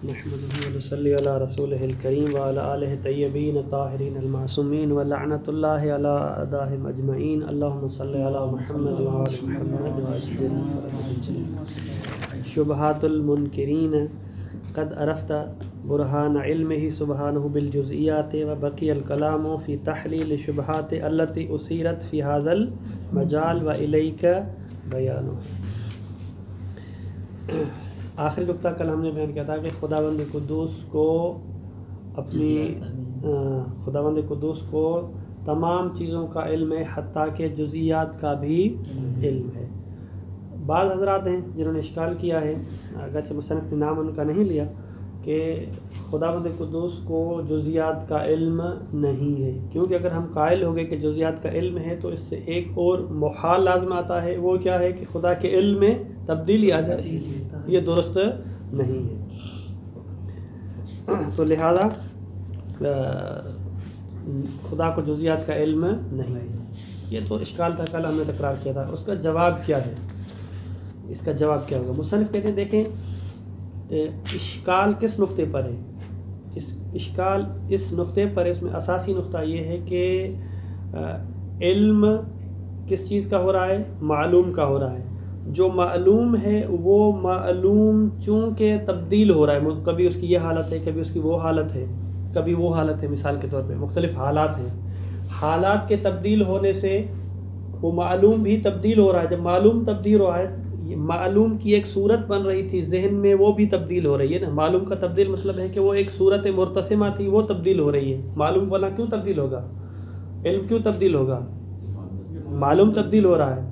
نحمده ونصلي على رسوله الكريم وعلى آله الطيبين الطاهرين المعصومين ولعنة الله على أعدائهم أجمعين. اللهم صل على محمد وعلى محمد وسلم. شبهات المنكرين قد عرفت برهان علمه سبحانه بالجزئيات وبقي الكلام في تحليل الشبهات التي أثيرت في هذا المجال وإليك بيانه. آخری نقطہ کل ہم نے بیان کیا تھا کہ خداوند قدوس کو تمام چیزوں کا علم ہے، حتیٰ کہ جزئیات کا بھی علم ہے. بعض حضرات ہیں جنہوں نے اشکال کیا ہے، اگرچہ مصنف نے نام ان کا نہیں لیا، کہ خداوند قدوس کو جزئیات کا علم نہیں ہے، کیونکہ اگر ہم قائل ہو گئے کہ جزئیات کا علم ہے تو اس سے ایک اور محال لازم آتا ہے. وہ کیا ہے کہ خدا کے علم میں تبدیلی آ جائے. یہ درست نہیں ہے. تو لہذا خدا کو جزئیات کا علم نہیں ہے. یہ تو اشکال تھا، کل ہم نے تکرار کیا تھا. اس کا جواب کیا ہے؟ اس کا جواب کیا ہوگا؟ مصنف کہتے ہیں دیکھیں اشکال کس نقطے پر ہے. اشکال اس نقطے پر ہے، اس میں اساسی نقطہ یہ ہے کہ علم کس چیز کا ہو رہا ہے؟ معلوم کا ہو رہا ہے. جو معلوم ہے وہ معلوم چونکہ تبدیل ہو رہا ہے، کبھی اس کی یہ حالت ہے، کبھی اس کی وہ حالت ہے، کبھی وہ حالت ہے. مثال کے طور پہ مختلف حالات ہیں. حالات کے تبدیل ہونے سے وہ معلوم بھی تبدیل ہو رہا ہے. جب معلوم تبدیل ہو رہا ہے، معلوم کی ایک صورت بن رہی تھی ذہن میں، وہ بھی تبدیل ہو رہی ہے نا. معلوم کا تبدیل مطلب ہے کہ وہ ایک صورت مرتسمہ تھی، وہ تبدیل ہو رہی ہے. معلوم والا کیوں تبدیل ہوگا؟ علم کیوں تبدیل ہوگا؟ معلوم تبدیل ہو رہا ہے.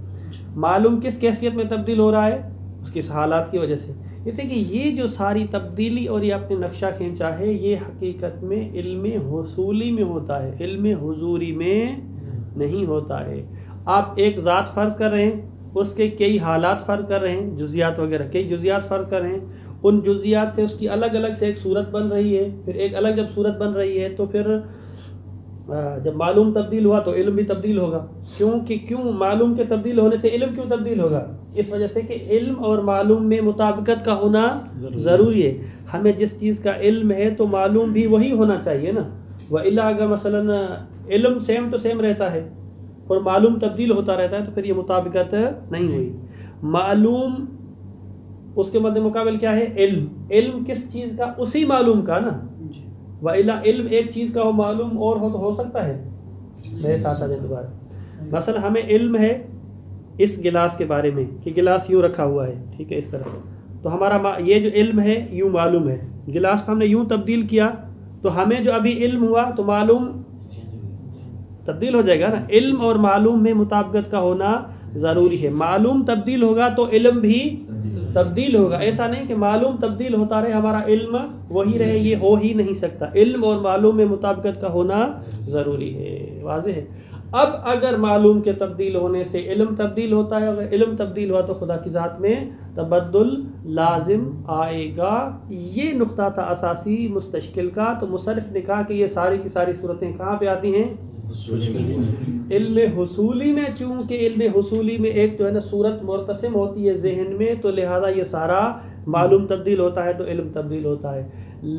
معلوم کس کیفیت میں تبدیل ہو رہا ہے؟ اس کی حالات کی وجہ سے. یہ تھے کہ یہ جو ساری تبدیلی اور یہ اپنے نقشہ کھینچا ہے، یہ حقیقت میں علم حصولی میں ہوتا ہے، علم حضوری میں نہیں ہوتا ہے. آپ ایک ذات فرض کر رہے ہیں، اس کے کئی حالات فرق کر رہے ہیں، جزیات وغیرہ کئی جزیات فرق کر رہے ہیں. ان جزیات سے اس کی الگ الگ سے ایک صورت بن رہی ہے. پھر ایک الگ جب صورت بن رہی ہے تو پھر جب معلوم تبدیل ہوا تو علم بھی تبدیل ہوگا. کیوں معلوم کے تبدیل ہونے سے علم کیوں تبدیل ہوگا؟ اس وجہ سے کہ علم اور معلوم میں مطابقت کا ہونا ضروری ہے. ہمیں جس چیز کا علم ہے تو معلوم بھی وہی ہونا چاہیے نا. وَإِلَّا اگر مثلا علم سیم ٹو سیم رہتا ہے اور معلوم تبدیل ہوتا رہتا ہے تو پھر یہ مطابقت نہیں ہوئی. معلوم اس کے مد مقابل کیا ہے؟ علم. علم کس چیز کا؟ اسی معلوم کا نا. وَإِلَّا علم ایک چیز کا ہو، معلوم اور ہو تو ہو سکتا ہے. میرے ساتھ آ جائیں دوبارہ. مثلا ہمیں علم ہے اس گلاس کے بارے میں کہ گلاس یوں رکھا ہوا ہے، ٹھیک ہے، اس طرح. تو ہمارا یہ جو علم ہے یوں معلوم ہے. گلاس کو ہم نے یوں تبدیل کیا تو ہمیں جو ابھی علم ہوا تو معلوم تبدیل ہو جائے گا نا. علم اور معلوم میں مطابقت کا ہونا ضروری ہے. معلوم تبدیل ہوگا تو علم بھی تبدیل ہوگا. ایسا نہیں کہ معلوم تبدیل ہوتا رہے ہمارا علم وہی رہے، یہ ہو ہی نہیں سکتا. علم اور معلوم میں مطابقت کا ہونا ضروری ہے. واضح ہے؟ اب اگر معلوم کے تبدیل ہونے سے علم تبدیل ہوتا ہے، اگر علم تبدیل ہوا تو خدا کی ذات میں تبدل لازم آئے گا. یہ نقطہ تھا اساسی مستشکل کا. تو مصنف نے کہا کہ یہ ساری کی ساری صورتیں کہاں پہ آتی ہیں؟ علم حصولی میں. چونکہ علم حصولی میں ایک جو ہے نا صورت مرتسم ہوتی ہے ذہن میں، تو لہذا یہ سارا معلوم تبدیل ہوتا ہے تو علم تبدیل ہوتا ہے.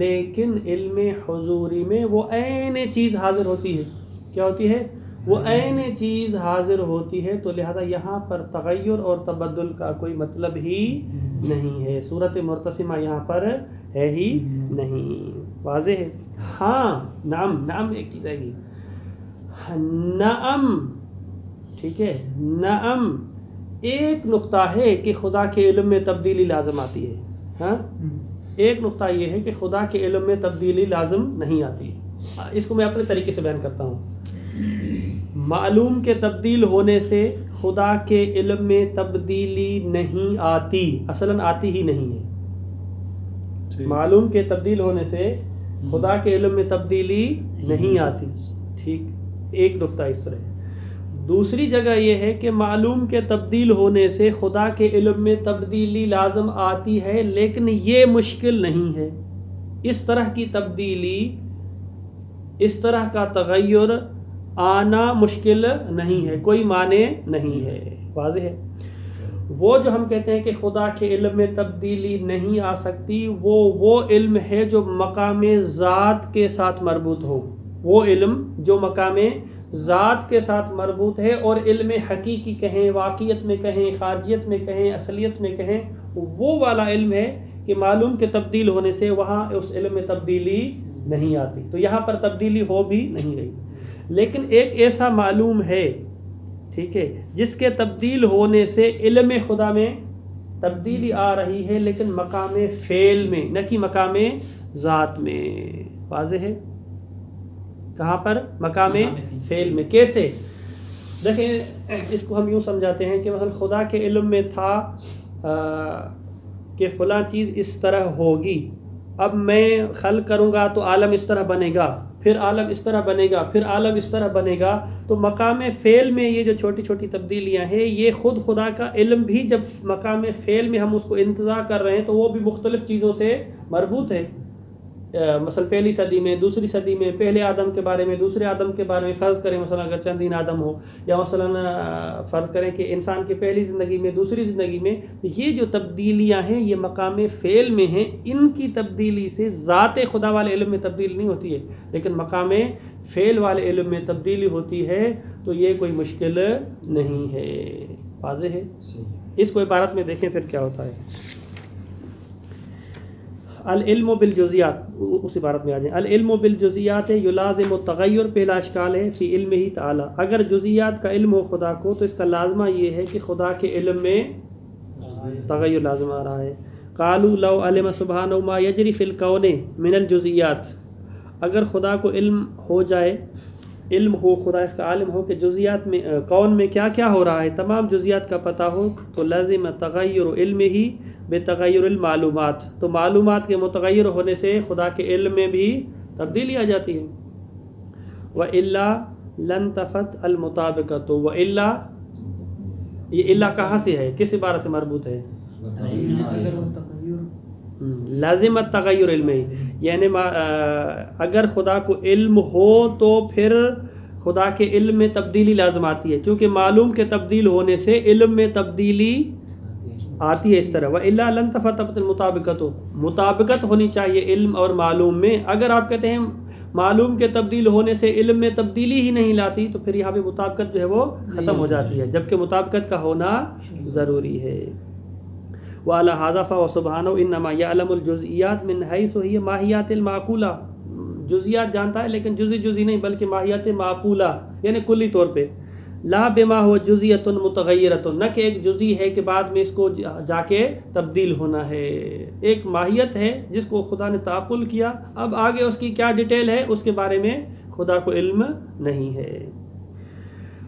لیکن علم حضوری میں وہ عین چیز حاضر ہوتی ہے. کیا ہوتی ہے؟ وہ عین چیز حاضر ہوتی ہے. تو لہذا یہاں پر تغیر اور تبدل کا کوئی مطلب ہی نہیں ہے. صورت مرتسمہ یہاں پر ہے ہی نہیں. واضح ہے؟ ہاں نعم ایک چیز آئے گی. نعم ٹھیک ہے. نعم ایک نقطہ ہے کہ خدا کے علم میں تبدیلی لازم آتی ہے. ہاں ایک نقطہ یہ ہے کہ خدا کے علم میں تبدیلی لازم نہیں آتی. اس کو میں اپنے طریقے سے بیان کرتا ہوں. معلوم کے تبدیل ہونے سے خدا کے علم میں تبدیلی نہیں آتی، اصلاً آتی ہی نہیں ہے. معلوم کے تبدیل ہونے سے خدا کے علم میں تبدیلی نہیں آتی. ٹھیک، ایک نقطہ اس طرح ہے. دوسری جگہ یہ ہے کہ معلوم کے تبدیل ہونے سے خدا کے علم میں تبدیلی لازم آتی ہے، لیکن یہ مشکل نہیں ہے. اس طرح کی تبدیلی، اس طرح کا تغیر آنا مشکل نہیں ہے، کوئی معنی نہیں ہے. واضح ہے؟ وہ جو ہم کہتے ہیں کہ خدا کے علم میں تبدیلی نہیں آ سکتی، وہ علم ہے جو مقام ذات کے ساتھ مربوط ہو، وہ علم جو مقام ذات کے ساتھ مربوط ہے، اور علم حقیقی کہیں، واقعیت میں کہیں، خارجیت میں کہیں، اصلیت میں کہیں، وہ والا علم ہے کہ معلوم کے تبدیل ہونے سے وہاں اس علم میں تبدیلی نہیں آتی، تو یہاں پر تبدیلی ہو بھی نہیں رہی۔ لیکن ایک ایسا معلوم ہے، ٹھیک ہے، جس کے تبدیل ہونے سے علم خدا میں تبدیلی آ رہی ہے، لیکن مقام فعل میں، نہ کہ مقام ذات میں۔ واضح ہے؟ کہاں پر؟ مقام فعل میں۔ کیسے؟ دیکھیں، اس کو ہم یوں سمجھاتے ہیں کہ مثلا خدا کے علم میں تھا کہ فلاں چیز اس طرح ہوگی، اب میں خلق کروں گا تو عالم اس طرح بنے گا، پھر عالم اس طرح بنے گا، پھر عالم اس طرح بنے گا، تو مقام فعل میں یہ جو چھوٹی چھوٹی تبدیلیاں ہیں، یہ خود خدا کا علم بھی جب مقام فعل میں ہم اس کو انتزاع کر رہے ہیں تو وہ بھی مختلف چیزوں سے مربوط ہے۔ مثلا پہلی صدی میں، دوسری صدی میں، پہلے آدم کے بارے میں، دوسرے آدم کے بارے میں فرض کریں مثلا اگر چندین آدم ہو، یا مثلا فرض کریں کہ انسان کی پہلی زندگی میں، دوسری زندگی میں، یہ جو تبدیلیاں ہیں یہ مقام فعل میں ہیں، ان کی تبدیلی سے ذات خدا والے علم میں تبدیل نہیں ہوتی ہے، لیکن مقام فعل والے علم میں تبدیلی ہوتی ہے، تو یہ کوئی مشکل نہیں ہے۔ واضح ہے؟ اس کو عبارت میں دیکھیں پھر کیا ہوتا ہے۔ العلم بالجزیات، اس عبارت میں آ جائیں۔ العلم بالجزیات یلازم التغیر، پہلا اشکال ہے فی علمہ تعالی، اگر جزیات کا علم ہو خدا کو تو اس کا لازمہ یہ ہے کہ خدا کے علم میں تغیر لازم آ رہا ہے۔ قالوا لو علم سبحانہ ما یجری فی الکون من الجزیات، اگر خدا کو علم ہو جائے، علم ہو، خدا اس کا عالم ہو کہ جزیات میں، کون میں کیا کیا ہو رہا ہے، تمام جزیات کا پتہ ہو، تو لازم تغیر علمہ بتغیر المعلومات، تو معلومات کے متغیر ہونے سے خدا کے علم میں بھی تبدیلی آ جاتی ہے۔ وَإِلَّا لَن تَفَتْ الْمُطَابِقَةُ، وَإِلَّا، یہ الا کہاں سے ہے، کس عبارت سے مربوط ہے؟ لازم التغیر علم، یعنی اگر خدا کو علم ہو تو پھر خدا کے علم میں تبدیلی لازم آتی ہے، کیونکہ معلوم کے تبدیل ہونے سے علم میں تبدیلی آتی ہے اس طرح۔ وَإِلَّا لَن تَفَتْ الْمُطَابِقَةُ، مطابقت ہونی چاہیے علم اور معلوم میں۔ اگر آپ کہتے ہیں معلوم کے تبدیل ہونے سے علم میں تبدیلی ہی نہیں لاتی، تو پھر یہاں پہ مطابقت جو ہے وہ ختم ہو جاتی ہے، جبکہ مطابقت کا ہونا ضروری ہے۔ وَعَلَى هَذَا فَهُوَ سُبْحَانَهُ إِنَّمَا يَعْلَمُ الْجُزْئِيَّاتِ مِنْ حَيْثُ هِيَ مَاهِيَّاتِ الْمَعْقُولَةِ، جزیات جانتا ہے لیکن جزی نہیں بلکہ ماہیت معقولہ، یعنی کلی طور پہ، لا بما هو جزیۃ متغیرۃ، نہ کہ ایک جزی ہے کہ بعد میں اس کو جا کے تبدیل ہونا ہے، ایک ماہیت ہے جس کو خدا نے تعقل کیا، اب آگے اس کی کیا ڈیٹیل ہے اس کے بارے میں خدا کو علم نہیں ہے۔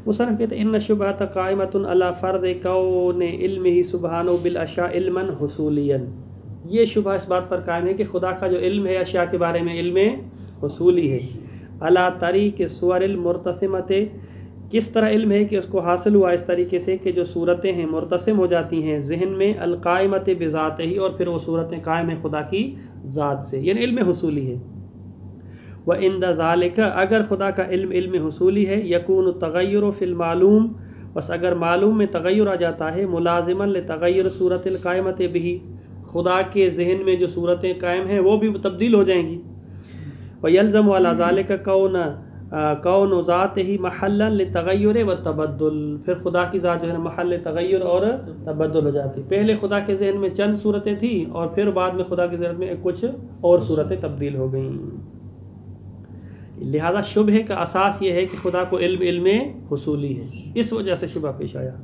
مصنف کہتے ہیں ان الشبہۃ قائمۃ علی فرض کون علمہ سبحانہ بالاشیاء علما حصولیا، یہ شبہ اس بات پر قائم ہے کہ خدا کا جو علم ہے اشیاء کے بارے میں علم حصولی ہے، علی طریق صور المرتسمۃ، کس طرح علم ہے کہ اس کو حاصل ہوا اس طریقے سے کہ جو صورتیں ہیں مرتسم ہو جاتی ہیں ذہن میں، القائمۃ بذاتہ، اور پھر وہ صورتیں قائم ہیں خدا کی ذات سے، یعنی علم حصولی ہے۔ وَعِنْدَ ذَلِكَ، اگر خدا کا علم حصولی ہے، یکون التغیر فی المعلوم، بس اگر معلوم میں تغیر آ جاتا ہے، ملازما لتغیر صورت القائمۃ بہ، خدا کے ذہن میں جو صورتیں قائم ہیں وہ بھی تبدیل ہو جائیں گی۔ وَيَلْزَمُ عَلَى ذَلِكَ کون ذات ہی محلا لتغیر و تبدل، پھر خدا کی ذات جو ہے محل تغیر اور تبدل ہو جاتی، پہلے خدا کے ذہن میں چند صورتیں تھیں اور پھر بعد میں خدا کے ذہن میں کچھ اور صورتیں تبدیل ہو گئیں۔ لہذا شبہ کا اساس یہ ہے کہ خدا کو علم حصولی ہے، اس وجہ سے شبہ پیش آیا۔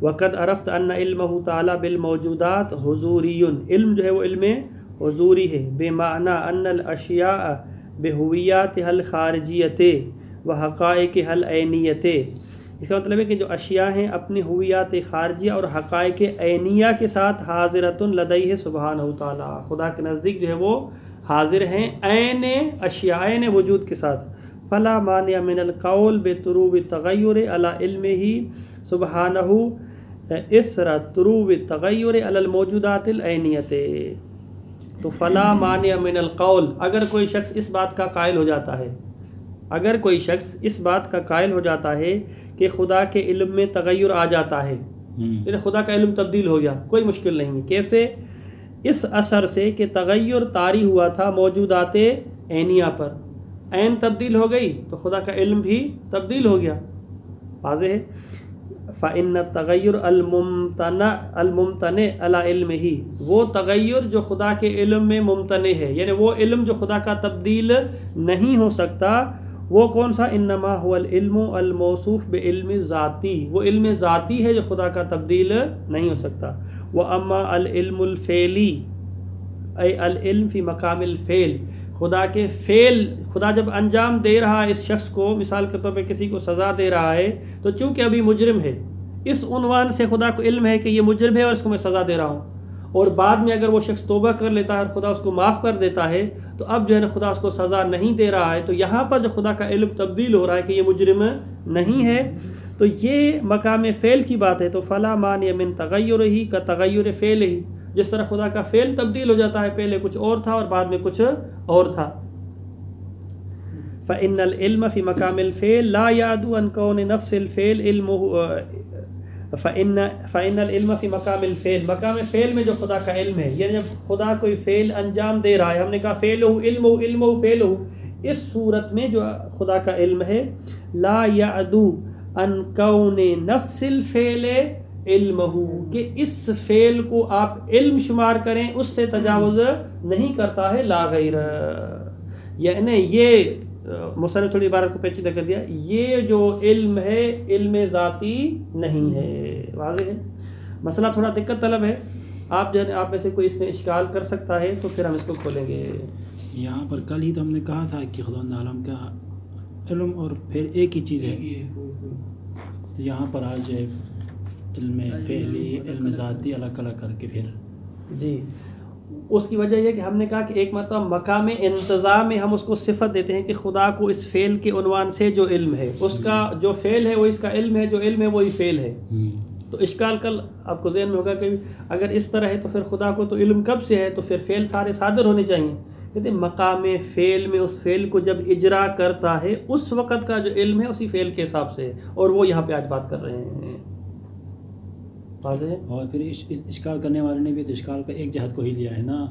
وقد عرفت ان علمہ تعالی بالموجودات حضوری، علم جو ہے وہ علم حضوری ہے، بمعنی ان الاشیاء بہویاتها الخارجیت و حقائقها العینیت، اس کا مطلب ہے کہ جو اشیاء ہیں اپنی ہویات خارجیہ اور حقائق عینیہ کے ساتھ حاضرۃ لدیہ سبحانہ تعالی، خدا کے نزدیک جو ہے وہ حاضر ہیں عین اشیاء، عین وجود کے ساتھ۔ فلا مانع من القول بطروء التغیر علی علمہ سبحانہ اسر طروء التغیر علی الموجودات العینیت، تو فلا مانع من القول، اگر کوئی شخص اس بات کا قائل ہو جاتا ہے، اگر کوئی شخص اس بات کا قائل ہو جاتا ہے کہ خدا کے علم میں تغیر آ جاتا ہے، یعنی خدا کا علم تبدیل ہو گیا، کوئی مشکل نہیں ہے۔ کیسے؟ اس اثر سے کہ تغیر طاری ہوا تھا موجودات عینیہ پر، عین تبدیل ہو گئی تو خدا کا علم بھی تبدیل ہو گیا، واضح ہے۔ فَإِنَّ التَّغَيُّرَ الْمُمْتَنِعُ عَلَى عِلْمِهِ، وہ تغیر جو خدا کے علم میں ممتنع ہے، یعنی وہ علم جو خدا کا تبدیل نہیں ہو سکتا، وہ کون سا؟ انما هو العلم الموصوف بعلم ذاتی، وہ علم ذاتی ہے جو خدا کا تبدیل نہیں ہو سکتا۔ وَأَمَّا الْعِلْمُ الْفِعْلِي اے العلم فی مقام الفعل، خدا کے فعل، خدا جب انجام دے رہا ہے اس شخص کو، مثال کے طور پہ کسی کو سزا دے رہا ہے، تو چونکہ ابھی مجرم ہے، اس عنوان سے خدا کو علم ہے کہ یہ مجرم ہے اور اس کو میں سزا دے رہا ہوں، اور بعد میں اگر وہ شخص توبہ کر لیتا ہے اور خدا اس کو معاف کر دیتا ہے تو اب جو ہے نا خدا اس کو سزا نہیں دے رہا ہے، تو یہاں پر جو خدا کا علم تبدیل ہو رہا ہے کہ یہ مجرم نہیں ہے، تو یہ مقام فعل کی بات ہے۔ تو فلا مانع من تغیرہ کا تغیر فعلہ، جس طرح خدا کا فعل تبدیل ہو جاتا ہے، پہلے کچھ اور تھا اور بعد میں کچھ اور تھا۔ فإن العلم في مقام الفعل لا يعدو عن كون نفس الفعل علمه، فإن العلم في مقام الفعل، مقام فعل میں جو خدا کا علم ہے، یعنی جب خدا کوئی فعل انجام دے رہا ہے، ہم نے کہا فعلہ علمہ، علمہ فعلہ، اس صورت میں جو خدا کا علم ہے لا يعدو عن كون نفس الفعل علمہ، کہ اس فعل کو آپ علم شمار کریں، اس سے تجاوز نہیں کرتا ہے، لا غیر، یعنی یہ مصنف تھوڑی عبارت کو پیچیدہ کر دیا، یہ جو علم ہے علم ذاتی نہیں ہے، واضح ہے۔ مسئلہ تھوڑا دقت طلب ہے، آپ جو ہے آپ میں سے کوئی اس میں اشکال کر سکتا ہے تو پھر ہم اس کو کھولیں گے۔ یہاں پر کل ہی تو ہم نے کہا تھا کہ خدا عالم کا علم اور پھر ایک ہی چیز ہے، تو یہاں پر آج علم فعلی علم ذاتی الگ الگ کر کے پھر جی، اس کی وجہ یہ کہ ہم نے کہا کہ ایک مرتبہ مقام انتظام میں ہم اس کو صفت دیتے ہیں کہ خدا کو اس فعل کے عنوان سے جو علم ہے، اس کا جو فعل ہے وہ اس کا علم ہے، جو علم ہے وہی فعل ہے۔ تو اشکال کل آپ کو ذہن میں ہوگا کہ اگر اس طرح ہے تو پھر خدا کو تو علم کب سے ہے، تو پھر فعل سارے صادر ہونے چاہیے۔ کہتے ہیں مقام فعل میں اس فعل کو جب اجرا کرتا ہے اس وقت کا جو علم ہے اسی فعل کے حساب سے ہے، اور وہ یہاں پہ آج بات کر رہے ہیں، واضح ہے۔ اور پھر اشکال کرنے والے نے بھی تو اشکال کا ایک جہت کو ہی لیا ہے نا،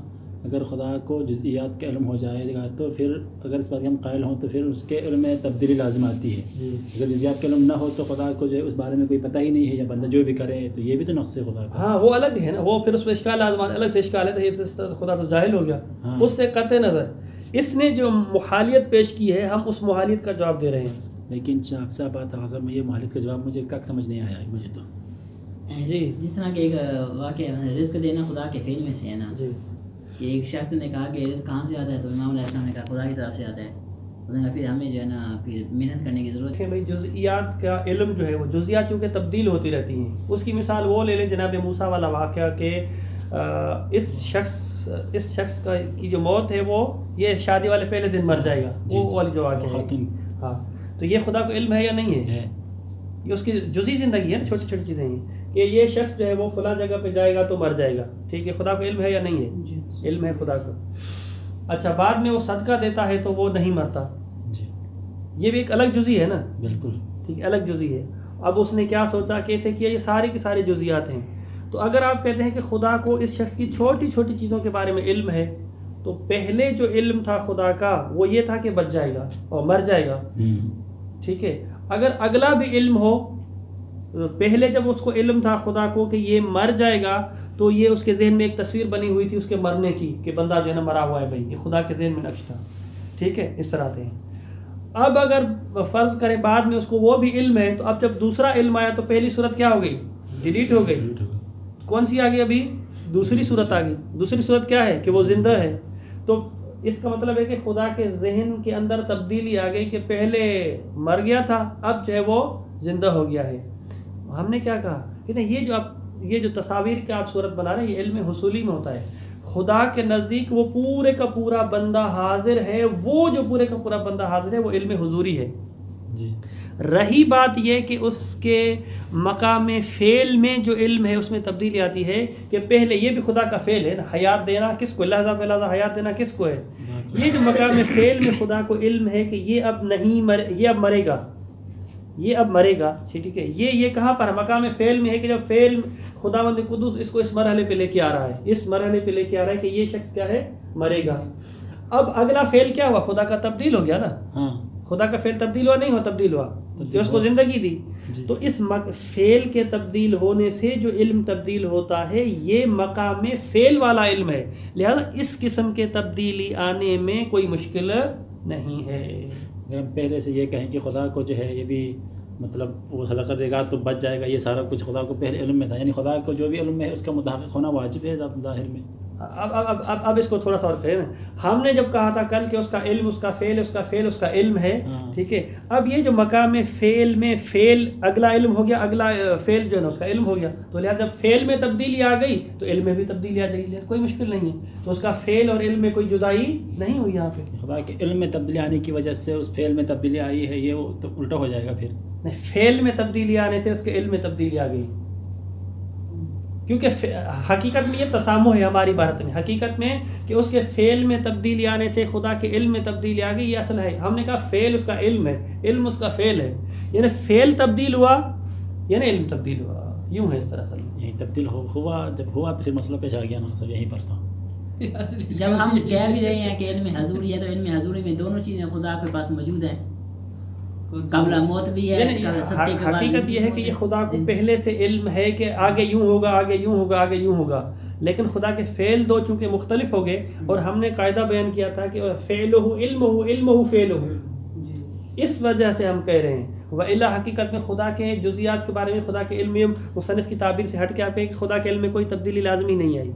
اگر خدا کو جزئیات کا علم ہو جائے گا تو پھر اگر اس بات کے ہم قائل ہوں تو پھر اس کے علم میں تبدیلی لازم آتی ہے۔ اگر جزئیات کا علم نہ ہو تو خدا کو جو ہے اس بارے میں کوئی پتہ ہی نہیں ہے، یا بندہ جو بھی کرے تو یہ بھی تو نقص ہے خدا کا۔ ہاں وہ الگ ہے نا، وہ پھر اس میں اشکال لازم الگ سے اشکال ہے، تو یہ خدا تو جاہل ہو گیا، اس سے قطع نظر اس نے جو محالیت پیش کی ہے ہم اس محالیت کا جواب دے رہے ہیں۔ لیکن صاحب بات ہے، یہ محالیت کا جواب مجھے کک سمجھ نہیں آیا مجھے تو۔ جی، جس طرح کہ ایک واقعہ رزق دینا خدا کے فعل میں سے ہے نا، جی، کہ ایک شخص نے کہا کہ رزق کہاں سے آتا ہے، تو امام علیہ السلام نے کہا خدا کی طرف سے آتا ہے۔ اس نے کہا پھر ہمیں جو ہے نا پھر محنت کرنے کی ضرورت ہے۔ بھائی جزئیات کا علم جو ہے وہ جزئیات چونکہ تبدیل ہوتی رہتی ہیں، اس کی مثال وہ لے لیں جناب موسیٰ والا واقعہ کہ اس شخص کی جو موت ہے وہ یہ شادی والے پہلے دن مر جائے گا، وہ والی جو واقعہ ہے۔ ہاں، تو یہ خدا کو علم ہے یا نہیں ہے؟ یہ اس کی جزئی زندگی ہے نا، چھوٹی چھوٹی چیزیں ہیں کہ یہ شخص جو ہے وہ فلاں جگہ پہ جائے گا تو مر جائے گا، ٹھیک ہے، خدا کو علم ہے یا نہیں ہے؟ علم ہے خدا کو۔ اچھا، بعد میں وہ صدقہ دیتا ہے تو وہ نہیں مرتا، یہ بھی ایک الگ جزئی ہے نا، بالکل ٹھیک ہے، الگ جزئی ہے۔ اب اس نے کیا سوچا، کیسے کیا، یہ ساری کی ساری جزئیات ہیں۔ تو اگر آپ کہتے ہیں کہ خدا کو اس شخص کی چھوٹی چھوٹی چیزوں کے بارے میں علم ہے، تو پہلے جو علم تھا خدا کا وہ یہ تھا کہ بچ جائے گا اور مر جائے گا، ٹھیک ہے۔ اگر اگلا بھی علم ہو، پہلے جب اس کو علم تھا خدا کو کہ یہ مر جائے گا، تو یہ اس کے ذہن میں ایک تصویر بنی ہوئی تھی اس کے مرنے کی کہ بندہ جو ہے نا مرا ہوا ہے، بھائی یہ خدا کے ذہن میں نقش تھا، ٹھیک ہے، اس طرح تھے۔ اب اگر فرض کریں بعد میں اس کو وہ بھی علم ہے، تو اب جب دوسرا علم آیا تو پہلی صورت کیا ہو گئی؟ ڈیلیٹ ہو گئی۔ کون سی آ گئی؟ ابھی دوسری صورت آ گئی۔ دوسری صورت کیا ہے؟ کہ وہ زندہ ہے۔ تو اس کا مطلب ہے کہ خدا کے ذہن کے اندر تبدیلی آ گئی کہ پہلے مر گیا تھا، اب جو ہے وہ زندہ ہو گیا ہے۔ ہم نے کیا کہا کہ نہیں، یہ جو تصاویر کا آپ صورت بنا رہے ہیں یہ علم حصولی میں ہوتا ہے۔ خدا کے نزدیک وہ پورے کا پورا بندہ حاضر ہے، وہ جو پورے کا پورا بندہ حاضر ہے وہ علم حضوری ہے۔ رہی بات یہ کہ اس کے مقام فعل میں جو علم ہے اس میں تبدیلی آتی ہے کہ پہلے یہ بھی خدا کا فعل ہے نا، حیات دینا کس کو؟ لحظہ بے لحظہ حیات دینا کس کو ہے؟ یہ جو مقام فعل میں خدا کو علم ہے کہ یہ اب نہیں یہ اب مرے گا، یہ اب مرے گا. ٹھیک ہے, یہ کہاں پر مقام فعل میں ہے کہ جب فعل خداوند قدوس اس کو اس مرحلے پہ لے کے آ رہا ہے, اس مرحلے پہ لے کے آ رہا ہے کہ یہ شخص کیا ہے, مرے گا. اب اگلا فعل کیا ہوا, خدا کا تبدیل ہو گیا نا. ہاں, خدا کا فعل تبدیل ہوا, نہیں ہوا تبدیل ہوا, تو اس کو زندگی دی. تو اس فعل کے تبدیل ہونے سے جو علم تبدیل ہوتا ہے یہ مقام فعل والا علم ہے, لہذا اس قسم کے تبدیلی آنے میں کوئی مشکل نہیں ہے. اگر ہم پہلے سے یہ کہیں کہ خدا کو جو ہے یہ بھی مطلب وہ صدقہ دے گا تو بچ جائے گا, یہ سارا کچھ خدا کو پہلے علم میں تھا, یعنی خدا کو جو بھی علم ہے اس کا متحقق ہونا واجب ہے ظاہر میں. اب اس کو تھوڑا سا اور کہیں نا, ہم نے جب کہا تھا کل کہ اس کا علم اس کا فعل, اس کا فعل اس کا علم ہے. ٹھیک ہے, اب یہ جو مقام فعل میں فعل اگلا علم ہو گیا, اگلا فعل جو ہے نا اس کا علم ہو گیا, تو لہٰذا جب فعل میں تبدیلی آ گئی تو علم میں بھی تبدیلی آ جائے گی, کوئی مشکل نہیں ہے. تو اس کا فعل اور علم میں کوئی جدائی نہیں ہوئی یہاں پہ. خدا کے علم میں تبدیلی آنے کی وجہ سے اس فعل میں تبدیلی آئی ہے, یہ تو الٹا ہو جائے گا پھر. نہیں, فعل میں تبدیلی آنے سے اس کے علم میں تبدیلی آ گئی, کیونکہ حقیقت میں یہ تسامح ہے ہماری عبارت میں, حقیقت میں کہ اس کے فعل میں تبدیلی آنے سے خدا کے علم میں تبدیلی آ گئی, یہ اصل ہے. ہم نے کہا فعل اس کا علم ہے, علم اس کا فعل ہے, یعنی فعل تبدیل ہوا یعنی علم تبدیل ہوا, یوں ہے اس طرح سے. یہی تبدیل ہوا, جب ہوا تو پھر مسئلہ پیش آ گیا نا, سب یہیں پر تھا. جب ہم کہہ بھی رہے ہیں کہ علم حضوری ہے, تو علم حضوری میں دونوں چیزیں خدا کے پاس موجود ہیں, قبل موت بھی ہے. حقیقت یہ ہے کہ یہ خدا کو پہلے سے علم ہے کہ آگے یوں ہوگا, آگے یوں ہوگا, آگے یوں ہوگا, لیکن خدا کے فعل دو چونکہ مختلف ہو گئے, اور ہم نے قاعدہ بیان کیا تھا کہ فعلہ علمہ علمہ فعلہ, اس وجہ سے ہم کہہ رہے ہیں. وَإِلَّا حقیقت میں خدا کے جزیات کے بارے میں, خدا کے علم میں مصنف کی تعبیر سے ہٹ کے آپ کہ خدا کے علم میں کوئی تبدیلی لازمی نہیں آئی.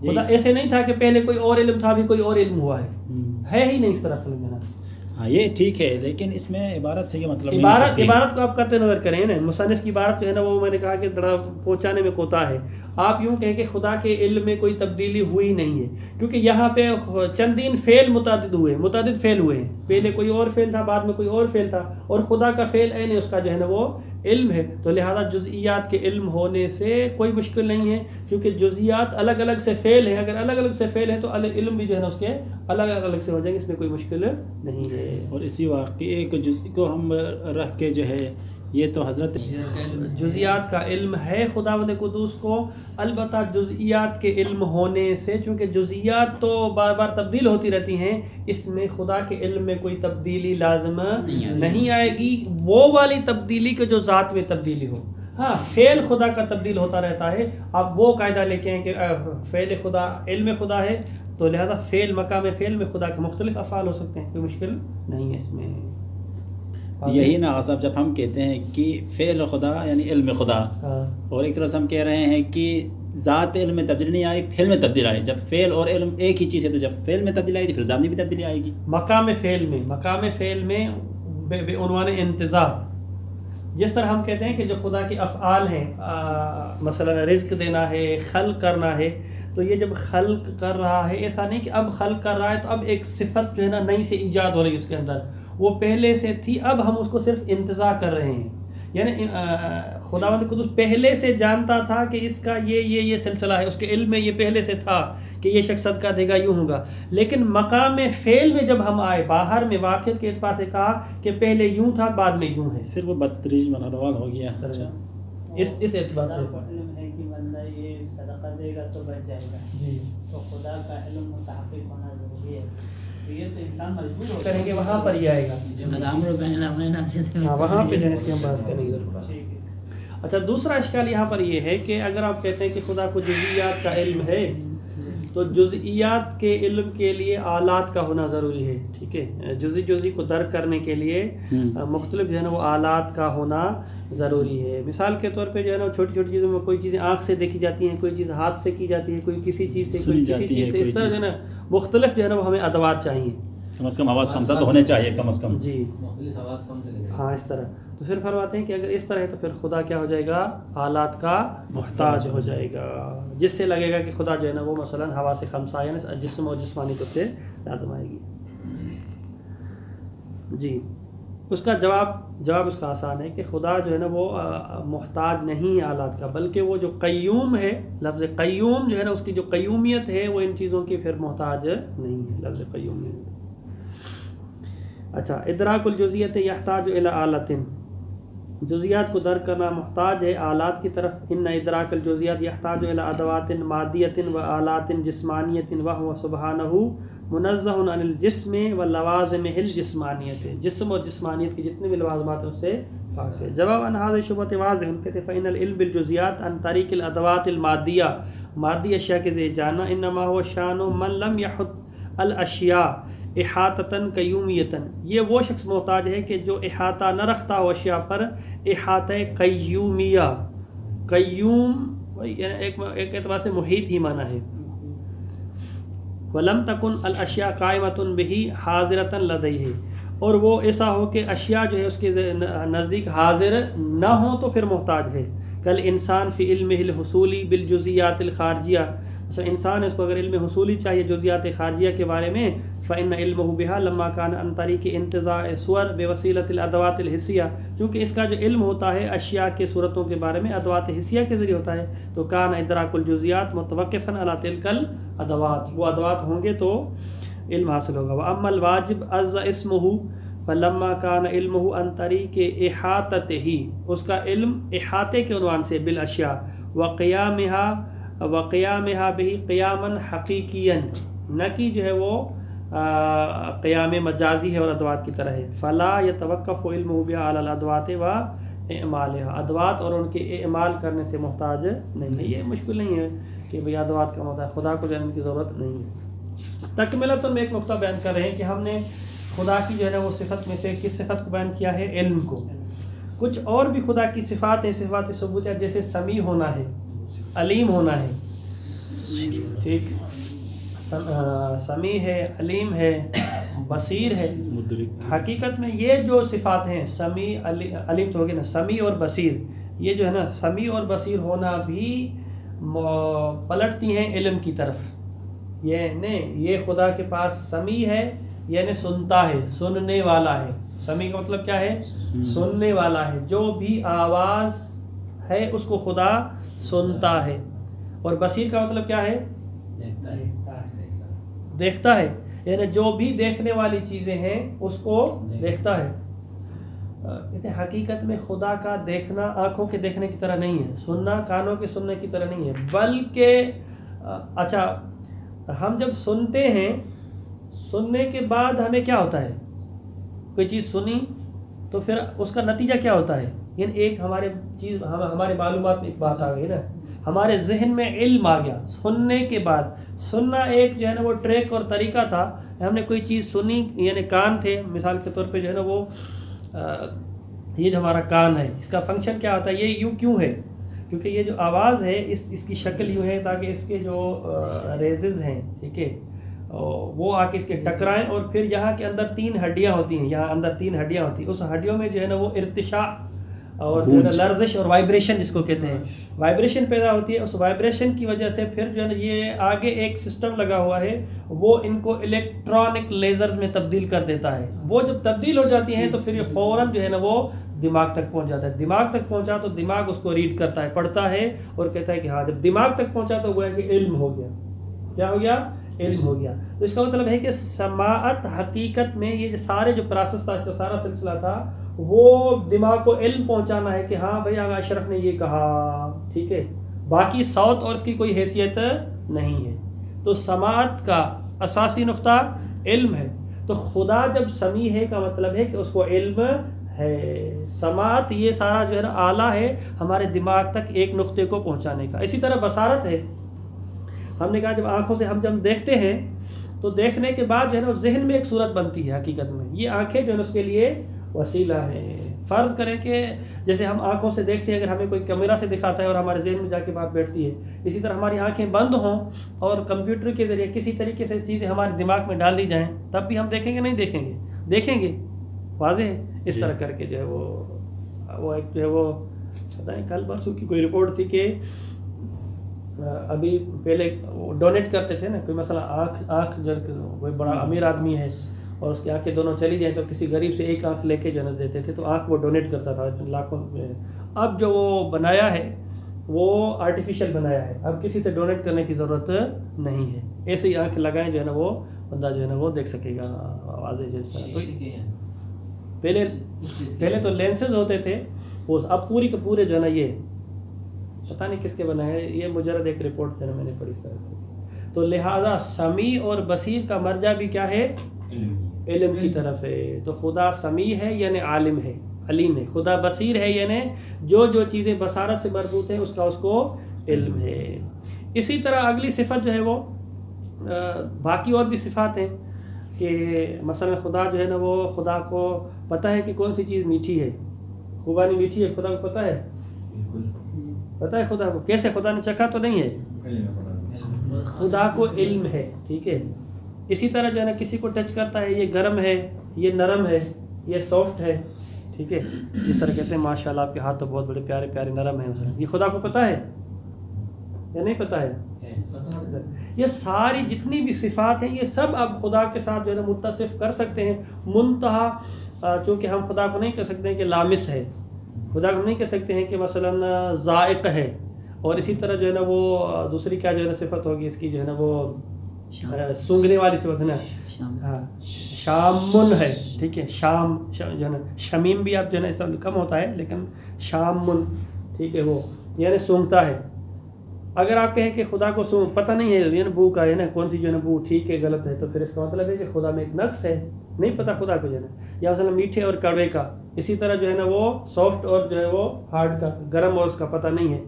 خدا ایسے نہیں تھا کہ پہلے کوئی اور علم تھا, ابھی کوئی اور علم ہوا ہے ہی نہیں, اس طرح سمجھنا. ہاں یہ ٹھیک ہے, لیکن اس میں عبارت سے یہ مطلب عبارت کو آپ قطع نظر کریں نا, مصنف کی عبارت جو ہے نا وہ میں نے کہا کہ ذرا پہنچانے میں کوتا ہے. آپ یوں کہیں کہ خدا کے علم میں کوئی تبدیلی ہوئی نہیں ہے, کیونکہ یہاں پہ چندین فعل متعدد فعل ہوئے ہیں, پہلے کوئی اور فعل تھا, بعد میں کوئی اور فعل تھا, اور خدا کا فعل عین اس کا جو ہے نا وہ علم ہے. تو لہذا جزئیات کے علم ہونے سے کوئی مشکل نہیں ہے, کیونکہ جزئیات الگ الگ سے فعل ہیں, اگر الگ الگ سے فعل ہیں تو علم بھی جو ہے نا اس کے الگ الگ سے ہو جائیں گے, اس میں کوئی مشکل نہیں ہے. اور اسی واقعے کو جزء کو ہم رکھ کے جو ہے یہ تو حضرت جزئیات کا علم ہے خداوند قدوس کو, البتہ جزئیات کے علم ہونے سے, چونکہ جزئیات تو بار بار تبدیل ہوتی رہتی ہیں, اس میں خدا کے علم میں کوئی تبدیلی لازم نہیں آئے گی, وہ والی تبدیلی کہ جو ذات میں تبدیلی ہو. ہاں, فعل خدا کا تبدیل ہوتا رہتا ہے. آپ وہ قاعدہ لے کے آئیں کہ فعل خدا علم خدا ہے, تو لہذا فعل مقام فعل میں خدا کے مختلف افعال ہو سکتے ہیں, کوئی مشکل نہیں ہے اس میں. یہی نا صاحب, جب ہم کہتے ہیں کہ فعل خدا یعنی علم خدا, اور ایک طرح سے ہم کہہ رہے ہیں کہ ذات علم میں تبدیلی نہیں آئی, فعل میں تبدیل آئی. جب فعل اور علم ایک ہی چیز ہے تو جب فعل میں تبدیلی آئی تو پھر ذات میں بھی تبدیلی آئے گی. مقام فعل میں بے عنوان انتظار, جس طرح ہم کہتے ہیں کہ جو خدا کی افعال ہیں, مثلا رزق دینا ہے, خلق کرنا ہے, تو یہ جب خلق کر رہا ہے, ایسا نہیں کہ اب خلق کر رہا ہے تو اب ایک صفت جو ہے نا نئی سے ایجاد ہو رہی ہے اس کے اندر, وہ پہلے سے تھی, اب ہم اس کو صرف انتظار کر رہے ہیں. یعنی خداوند قدوس پہلے سے جانتا تھا کہ اس کا یہ سلسلہ ہے, اس کے علم میں یہ پہلے سے تھا کہ یہ شخص صدقہ دے گا, یوں ہوگا. لیکن مقام فعل میں جب ہم آئے, باہر میں واقعیت کے اعتبار سے کہا کہ پہلے یوں تھا بعد میں یوں ہے, پھر وہ بدتریج منروال ہو گیا. اس اعتبار سے ہے کہ بندہ یہ صدقہ دے گا تو بچ جائے گا, جی, تو خدا کا علم متحقق ہونا ضروری ہے. یہ تو انسان مجبور ہو کریں گے, وہاں پر ہی آئے گا, وہاں پہ جانے کی ہم بات کریں گے. اچھا, دوسرا اشکال یہاں پر یہ ہے کہ اگر آپ کہتے ہیں کہ خدا کو جزئیات کا علم ہے, تو جزئیات کے علم کے لیے آلات کا ہونا ضروری ہے. ٹھیک ہے, جزئی کو درک کرنے کے لیے مختلف جو ہے نا وہ آلات کا ہونا ضروری ہے. مثال کے طور پہ جو ہے نا چھوٹی چھوٹی چیزوں میں کوئی چیزیں آنکھ سے دیکھی جاتی ہیں, کوئی چیز ہاتھ سے کی جاتی ہے, کوئی کسی چیز سے, کوئی کسی چیز سے, اس طرح جو ہے نا مختلف جو ہے نا وہ ہمیں ادوات چاہیے, کم از کم حواس خمسہ تو ہونے چاہیے کم از کم. جی, ہاں, اس طرح. تو پھر فرماتے ہیں کہ اگر اس طرح ہے تو پھر خدا کیا ہو جائے گا, آلات کا محتاج ہو جائے گا, جس سے لگے گا کہ خدا جو ہے نا وہ مثلا حواس خمسہ یعنی جسم و جسمانی طور سے لازم آئے گی. جی, اس کا جواب اس کا آسان ہے کہ خدا جو ہے نا وہ محتاج نہیں ہے آلات کا, بلکہ وہ جو قیوم ہے, لفظ قیوم جو ہے نا اس کی جو قیومیت ہے وہ ان چیزوں کی پھر محتاج نہیں ہے, لفظ قیوم میں. اچھا, ادراک الجزئیت یحتاج الی آلۃ, جزیات کو درک کرنا محتاج ہے آلات کی طرف. ان ادراک الجزیات یحتاج الی ادوات مادیۃ و آلات جسمانیۃ وهو سبحانہ منزہ عن الجسم واللوازم الجسمانیۃ. جسم اور جسمانیت کے جتنے بھی لوازمات ہیں اس سے پاک ہے. جواب ان هذه شبهۃ واضح کہتے ہیں فإن العلم بالجزیات عن طریق الادوات المادیہ مادی اشیاء کے ذریعے جاننا انما هو شان من لم يحط الاشیاء احاطتاً قیومیتاً. یہ وہ شخص محتاج ہے کہ جو احاطہ نہ رکھتا ہو اشیاء پر احاطہ قیومیہ. قیوم ایک اعتبار سے محیط ہی معنی ہے. وَلَمْ تَكُنْ الْأَشْيَاء قَائِمَةٌ بِهِ حَاضِرَةً لَدَيْهِ. اور وہ ایسا ہو کہ اشیاء جو ہے اس کے نزدیک حاضر نہ ہوں تو پھر محتاج ہے. کل انسان فی علمہ الحصولی بالجزیات الخارجیہ. مثلا انسان ہے اس کو اگر علم حصولی چاہیے جزیات خارجیہ کے بارے میں فإن علمه بها لما كان عن طریق انتزاع صور بوسیلۃ الادوات الحسیہ. چونکہ اس کا جو علم ہوتا ہے اشیاء کے صورتوں کے بارے میں ادوات حسیہ کے ذریعے ہوتا ہے تو کان ادراک الجزیات متوقفا علی تلک الادوات. وہ ادوات ہوں گے تو علم حاصل ہوگا. واما الواجب عز اسمہ فلما کان علمہ عن طریق احاطتہ. اس کا علم احاطے کے عنوان سے بالاشیاء وقیامها به قیاما حقیقیا نہ کہ جو ہے وہ قیام مجازی ہے اور ادوات کی طرح ہے. فلا يتوقف علمه بها على الادوات واعمالها. ادوات اور ان کے اعمال کرنے سے محتاج نہیں ہے. یہ مشکل نہیں ہے کہ بھئی ادوات کا ہوتا ہے خدا کو جاننے کی ضرورت نہیں ہے. تکملۃ میں ایک نقطہ بیان کر رہے ہیں کہ ہم نے خدا کی جو ہے نا وہ صفت میں سے کس صفت کو بیان کیا ہے؟ علم کو. کچھ اور بھی خدا کی صفات ہیں صفات ثبوتیہ جیسے سمیع ہونا ہے علیم ہونا ہے. ٹھیک سمیع ہے علیم ہے بصیر ہے. حقیقت میں یہ جو صفات ہیں سمیع علیم تو ہوگی نا سمیع اور بصیر یہ جو ہے نا سمیع اور بصیر ہونا بھی پلٹتی ہیں علم کی طرف. یہ خدا کے پاس سمیع ہے یعنی سنتا ہے سننے والا ہے. سمیع کا مطلب کیا ہے؟ سننے والا ہے. جو بھی آواز ہے اس کو خدا سنتا ہے. اور بصیر کا مطلب کیا ہے؟ دیکھتا ہے یعنی جو بھی دیکھنے والی چیزیں ہیں اس کو دیکھتا ہے. حقیقت میں خدا کا دیکھنا آنکھوں کے دیکھنے کی طرح نہیں ہے سننا کانوں کے سننے کی طرح نہیں ہے بلکہ اچھا ہم جب سنتے ہیں سننے کے بعد ہمیں کیا ہوتا ہے؟ کوئی چیز سنی تو پھر اس کا نتیجہ کیا ہوتا ہے؟ یعنی ایک ہمارے معلومات میں ایک بات آ گئی نا ہمارے ذہن میں علم آ گیا سننے کے بعد. سننا ایک جو ہے نا وہ ٹریک اور طریقہ تھا. ہم نے کوئی چیز سنی یعنی کان تھے مثال کے طور پہ جو ہے نا وہ یہ جو ہمارا کان ہے اس کا فنکشن کیا ہوتا ہے؟ یہ یوں کیوں ہے؟ کیونکہ یہ جو آواز ہے اس کی شکل یوں ہے تاکہ اس کے جو ریزز ہیں ٹھیک ہے وہ آ کے اس کے ٹکرائیں اور پھر یہاں کے اندر 3 ہڈیاں ہوتی ہیں. یہاں اندر 3 ہڈیاں ہوتی ہیں. اس ہڈیوں میں جو ہے نا وہ ارتشاء اور لرزش اور وائبریشن جس کو کہتے ہیں وائبریشن پیدا ہوتی ہے. اس وائبریشن کی وجہ سے پھر جو ہے نا یہ آگے ایک سسٹم لگا ہوا ہے وہ ان کو الیکٹرانک لیزرز میں تبدیل کر دیتا ہے. وہ جب تبدیل ہو جاتی ہیں تو پھر یہ فوراً جو ہے نا وہ دماغ تک پہنچ جاتا ہے. دماغ تک پہنچا تو دماغ اس کو ریڈ کرتا ہے پڑھتا ہے اور کہتا ہے کہ ہاں جب دماغ تک پہنچا تو وہ ہے کہ علم ہو گیا. کیا ہو گیا؟ علم ہو گیا. تو اس کا مطلب ہے کہ سماعت حقیقت میں یہ سارے جو پروسیس تھا جو سارا سلسلہ تھا وہ دماغ کو علم پہنچانا ہے کہ ہاں بھائی آغا اشرف نے یہ کہا ٹھیک ہے. باقی صوت اور اس کی کوئی حیثیت نہیں ہے. تو سماعت کا اساسی نقطہ علم ہے. تو خدا جب سمیع ہے کا مطلب ہے کہ اس کو علم ہے. سماعت یہ سارا جو ہے نا آلہ ہے ہمارے دماغ تک ایک نقطے کو پہنچانے کا. اسی طرح بصارت ہے. ہم نے کہا جب آنکھوں سے ہم جب دیکھتے ہیں تو دیکھنے کے بعد جو ہے نا ذہن میں ایک صورت بنتی ہے. حقیقت میں یہ آنکھیں جو ہے اس کے لیے وسیلہ ہے. فرض کریں کہ جیسے ہم آنکھوں سے دیکھتے ہیں اگر ہمیں کوئی کیمرہ سے دکھاتا ہے اور ہمارے ذہن میں جا کے بات بیٹھتی ہے اسی طرح ہماری آنکھیں بند ہوں اور کمپیوٹر کے ذریعے کسی طریقے سے چیزیں ہمارے دماغ میں ڈال دی جائیں تب بھی ہم دیکھیں گے نہیں دیکھیں گے واضح ہے. اس طرح کر کے جو ہے وہ ایک جو ہے وہ پتہ نہیں کل پرسوں کی کوئی رپورٹ تھی کہ ابھی پہلے ڈونیٹ کرتے تھے نا کوئی مثلا آنکھ جو کوئی بڑا امیر آدمی ہے اور اس کی آنکھیں دونوں چلی جائیں تو کسی غریب سے ایک آنکھ لے کے جو ہے دیتے تھے تو آنکھ وہ ڈونیٹ کرتا تھا لاکھوں میں. اب جو وہ بنایا ہے وہ آرٹیفیشل بنایا ہے. اب کسی سے ڈونیٹ کرنے کی ضرورت نہیں ہے. ایسے ہی آنکھ لگائیں جو ہے نا وہ بندہ جو ہے نا وہ دیکھ سکے گا واضح. جیسا پہلے تو لینسز ہوتے تھے وہ اب پوری کے پورے جو ہے نا یہ پتہ نہیں کس کے بنا ہے، یہ مجرد ایک رپورٹ جو ہے نا میں نے پڑھی سر. تو لہٰذا سمیع اور بصیر کا مرجع بھی کیا ہے؟ علم کی طرف ہے. تو خدا سمیع ہے یعنی عالم ہے، علیم ہے. خدا بصیر ہے یعنی جو جو چیزیں بصارت سے مربوط ہیں اس کا اس کو علم ہے. اسی طرح اگلی صفت جو ہے وہ باقی اور بھی صفات ہیں کہ مثلا خدا جو ہے نا وہ خدا کو پتہ ہے کہ کون سی چیز میٹھی ہے. خوبانی میٹھی ہے، خدا کو پتہ ہے، پتہ ہے خدا کو. کیسے؟ خدا نے چکھا تو نہیں ہے، خدا کو علم ہے. ٹھیک ہے. اسی طرح جو ہے نا کسی کو ٹچ کرتا ہے، یہ گرم ہے، یہ نرم ہے، یہ سافٹ ہے. ٹھیک ہے. جس طرح کہتے ہیں ماشاءاللہ آپ کے ہاتھ تو بہت بڑے پیارے پیارے نرم ہیں، یہ خدا کو پتہ ہے یا نہیں پتہ ہے؟ یہ ساری جتنی بھی صفات ہیں یہ سب اب خدا کے ساتھ جو ہے نا متصف کر سکتے ہیں. منتہا چونکہ ہم خدا کو نہیں کہہ سکتے ہیں کہ لامس ہے، خدا کو نہیں کہہ سکتے ہیں کہ مثلا ذائق ہے. اور اسی طرح جو ہے نا وہ دوسری کیا جو ہے نا صفت ہوگی اس کی جو ہے نا وہ سونگھنے والی صفت ہے نا، ہاں شامن ہے. ٹھیک ہے. شام جو ہے نا شمیم بھی اب جو ہے نا اس سے کم ہوتا ہے لیکن شامن ٹھیک ہے وہ یعنی سونگھتا ہے. اگر آپ کہیں کہ خدا کو پتہ نہیں ہے یعنی بو کا ہے نا کون سی جو ہے نا بو ٹھیک ہے غلط ہے، تو پھر اس کا مطلب ہے کہ خدا میں ایک نقص ہے، نہیں پتہ خدا کو جو ہے نا. یا مثلا میٹھے اور کڑوے کا، اسی طرح جو ہے نا وہ سافٹ اور جو ہے وہ ہارڈ کا، گرم اور اس کا پتہ نہیں ہے.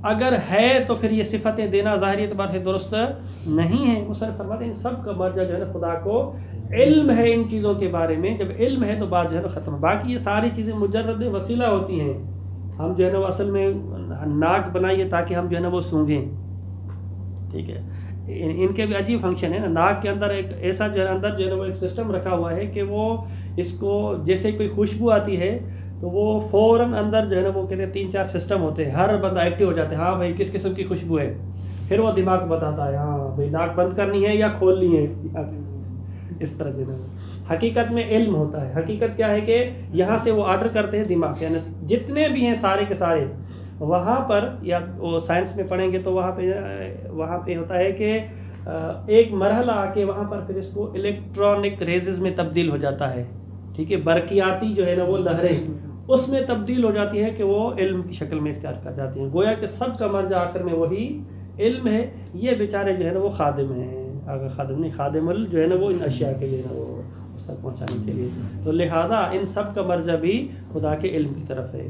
اگر ہے تو پھر یہ صفتیں دینا ظاہری اعتبار سے درست نہیں ہے. مصنف فرماتے ہیں ان سب کا مرجع جو ہے نا خدا کو علم ہے ان چیزوں کے بارے میں. جب علم ہے تو بات جو ہے نا ختم. باقی یہ ساری چیزیں مجرد وسیلہ ہوتی ہیں. ہم جو ہے نا وہ اصل میں ناک بنائیے تاکہ ہم جو ہے نا وہ سونگھیں. ٹھیک ہے. ان کے بھی عجیب فنکشن ہے نا. ناک کے اندر ایک ایسا جو ہے اندر جو ہے نا وہ ایک سسٹم رکھا ہوا ہے کہ وہ اس کو جیسے کوئی خوشبو آتی ہے تو وہ فوراً اندر جو ہے نا وہ کہتے ہیں 3-4 سسٹم ہوتے ہیں، ہر بندہ ایکٹیو ہو جاتے ہیں. ہاں بھائی کس قسم کی خوشبو ہے، پھر وہ دماغ کو بتاتا ہے ہاں بھائی ناک بند کرنی ہے یا کھولنی ہے. اس طرح سے حقیقت میں علم ہوتا ہے. حقیقت کیا ہے کہ یہاں سے وہ آرڈر کرتے ہیں دماغ، یعنی جتنے بھی ہیں سارے کے سارے وہاں پر، یا وہ سائنس میں پڑھیں گے تو وہاں پہ ہوتا ہے کہ ایک مرحلہ آ کے وہاں پر پھر اس کو الیکٹرانک ریزز میں تبدیل ہو جاتا ہے. ٹھیک ہے. برقیاتی جو ہے نا وہ لہریں اس میں تبدیل ہو جاتی ہے کہ وہ علم کی شکل میں اختیار کر جاتی ہیں. گویا کہ سب کا مرجع آخر میں وہی علم ہے. یہ بیچارے جو ہے نا وہ خادم ہیں، اگر خادم نہیں خادم جو ہے نا وہ ان اشیاء کے جو ہے نا وہ اس تک پہنچانے کے لیے. تو لہذا ان سب کا مرجع بھی خدا کے علم کی طرف ہے.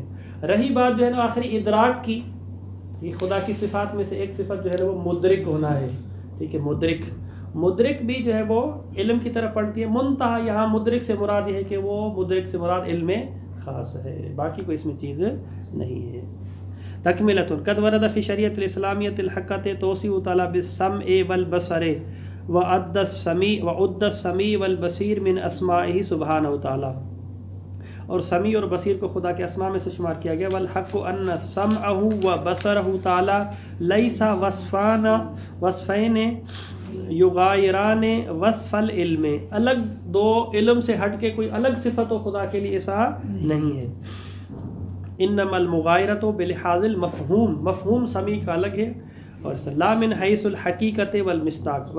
رہی بات جو ہے نا آخری ادراک کی، یہ خدا کی صفات میں سے ایک صفت جو ہے نا وہ مدرک ہونا ہے. ٹھیک ہے. مدرک بھی جو ہے وہ علم کی طرف پڑھتی ہے. منتہا یہاں مدرک سے مراد یہ ہے کہ وہ مدرک سے مراد علم خاص ہے، باقی کوئی اس میں چیز نہیں ہے. تکملۃ قد ورد فی شریعت الاسلامیۃ الحقۃ توصیع تعالی بالسمع والبصر وعد السمیع والبصیر من اسمائہ سبحانہ وتعالی. اور سمیع اور بصیر کو خدا کے اسماء میں سے شمار کیا گیا. والحق ان سمعہ وبصرہ تعالی لیس وصفین یغایران وصف العلم. الگ دو علم سے ہٹ کے کوئی الگ صفت و خدا کے لیے ایسا نہیں ہے. انما المغایرۃ بلحاظ المفہوم، مفہوم سمیع کا الگ ہے اور لا من حیث الحقیقت والمصداق.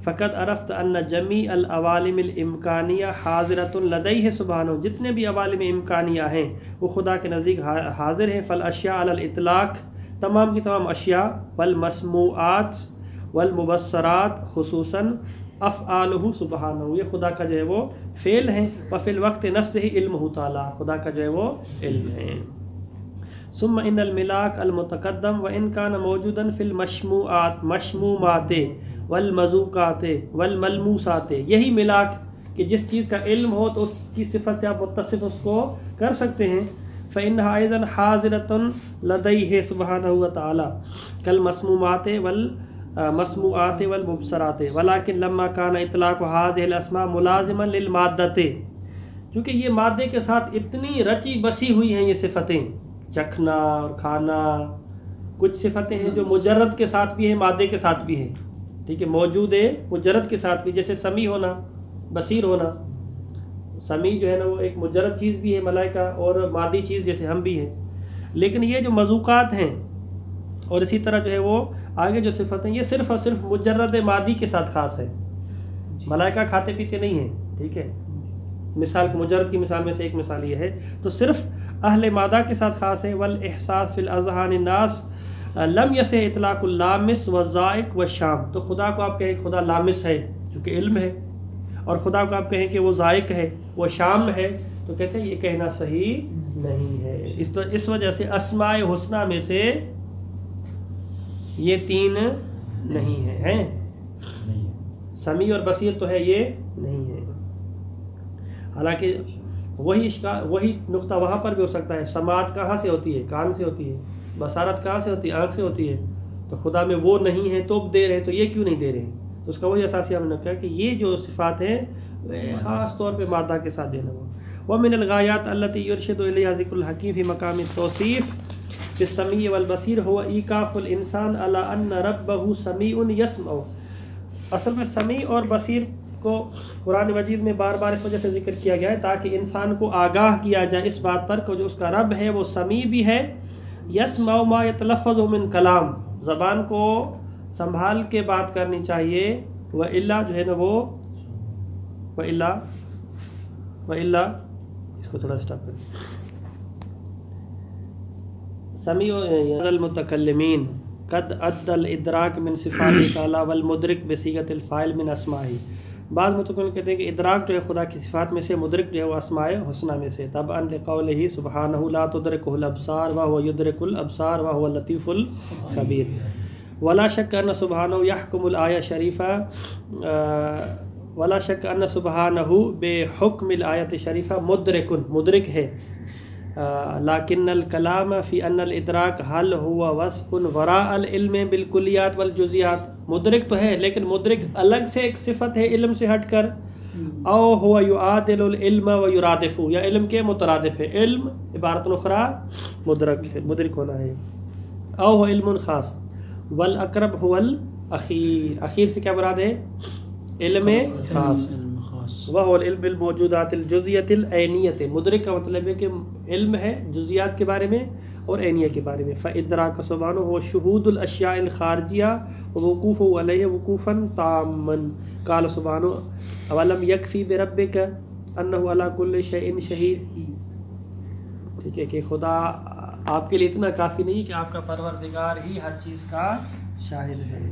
فقد عرفت ان جمیع العوالم الامکانیہ حاضرۃ لدیہ سبحانہ. جتنے بھی عوالم امکانیہ ہیں وہ خدا کے نزدیک حاضر ہیں. فالاشیاء علی الاطلاق، تمام کی تمام اشیاء، والمسموعات والمبصرات خصوصاً افعالہ سبحانہ، یہ خدا کا جو ہے وہ فعل ہیں. وفی الوقت نفسہ علمہ تعالی، خدا کا جو ہے وہ علم ہے. ثم ان الملاک المتقدم وان کان موجودا فی المشموعات مشمومات والمذوقات والملموسات. یہی ملاک کہ جس چیز کا علم ہو تو اس کی صفت سے آپ متصف اس کو کر سکتے ہیں. فإنها أيضا حاضرة لديه سبحانه وتعالى كالمسمومات والمسموعات والمبصرات. ولكن لما كان إطلاق هذه الأسماء ملازما للمادة، کیونکہ یہ مادے کے ساتھ اتنی رچی بسی ہوئی ہیں یہ صفتیں، چکھنا اور کھانا، کچھ صفتیں ہیں جو مجرد کے ساتھ بھی ہیں مادے کے ساتھ بھی ہیں. ٹھیک ہے. موجود ہے مجرد کے ساتھ بھی، جیسے سمیع ہونا، بصیر ہونا. سمیع جو ہے نا وہ ایک مجرد چیز بھی ہے ملائکہ، اور مادی چیز جیسے ہم بھی ہیں. لیکن یہ جو مذوقات ہیں اور اسی طرح جو ہے وہ آگے جو صفتیں، یہ صرف اور صرف مجرد مادی کے ساتھ خاص ہے. ملائکہ کھاتے پیتے نہیں ہیں. ٹھیک ہے. مثال مجرد کی مثال میں سے ایک مثال یہ ہے. تو صرف اہل مادہ کے ساتھ خاص ہے. والاحساس فی الاذہان الناس لم یسع اطلاق اللامس والذائق والشام. تو خدا کو آپ کہیں خدا لامس ہے چونکہ علم ہے، اور خدا کو آپ کہیں کہ وہ ذائق ہے، وہ شام ہے، تو کہتے ہیں یہ کہنا صحیح نہیں ہے. اس وجہ سے اسماء حسنہ میں سے یہ تین نہیں ہیں. سمیع اور بصیر تو ہے، یہ نہیں ہے. حالانکہ وہی نقطہ وہاں پر بھی ہو سکتا ہے. سماعت کہاں سے ہوتی ہے؟ کان سے ہوتی ہے. بصارت کہاں سے ہوتی ہے؟ آنکھ سے ہوتی ہے. تو خدا میں وہ نہیں ہے تو دے رہے، تو یہ کیوں نہیں دے رہے؟ تو اس کا وہی اساسی ہم نے کہا کہ یہ جو صفات ہیں خاص طور پہ مادہ کے ساتھ جو ہے نا وہ. ومن الغایات التي يرشد الیہا ذکر الحکیم فی مقام التوصیف بالسمیع والبصیر هو ایقاف الانسان علی ان ربہ سمیع یسمع. اصل میں سمیع اور بصیر کو قرآن مجید میں بار بار اس وجہ سے ذکر کیا گیا ہے تاکہ انسان کو آگاہ کیا جائے اس بات پر کہ جو اس کا رب ہے وہ سمیع بھی ہے. یسمع ما یتلفظ من کلام، زبان کو سنبھال کے بات کرنی چاہیے. وَإِلَّا جو ہے نا وہ وَإِلَّا اس کو تھوڑا سٹاپ کریں. سمیع المتکلمین قد ادى الادراک من صفات تعالی والمدرک بصیغۃ الفاعل من اسماءہ. بعض متکلمین کہتے ہیں کہ ادراک جو ہے خدا کی صفات میں سے، مدرک جو ہے وہ اسماء حسنہ میں سے. طبعا لقولہ سبحانہ لا تدرکہ الابصار وهو يدرك الابصار وهو اللطیف الخبیر. ولا شک ان سبحانہ یحکم الآیہ شریفہ ولا شک ان سبحانہ بحکم الآیت شریفہ مدرک ہے. لیکن الکلام فی ان الادراک حل ہوا وصف وراء العلم بالکلیات والجزیات. مدرک تو ہے لیکن مدرک الگ سے ایک صفت ہے علم سے ہٹ کر. او ہوا یعادل العلم و یرادف، یا علم کے مترادف ہے. علم عبارت اخرى مدرک ہونا ہے. او ہوا علم خاص. والاقرب هو الاخیر، اخیر سے کیا مراد ہے؟ علم خاص. وهو العلم بالموجودات الجزئیۃ العینیۃ. مدرک کا مطلب ہے کہ علم ہے جزیات کے بارے میں اور عینیہ کے بارے میں. فادراک سبحانہ هو شہود الاشیاء الخارجیہ ووقوفہ علیہ وقوفا تاما. قال سبحانہ اولم یکفی بربک انہ علی کل شیء شہید. ٹھیک ہے کہ خدا آپ کے لیے اتنا کافی نہیں کہ آپ کا پروردگار ہی ہر چیز کا شاہد ہے.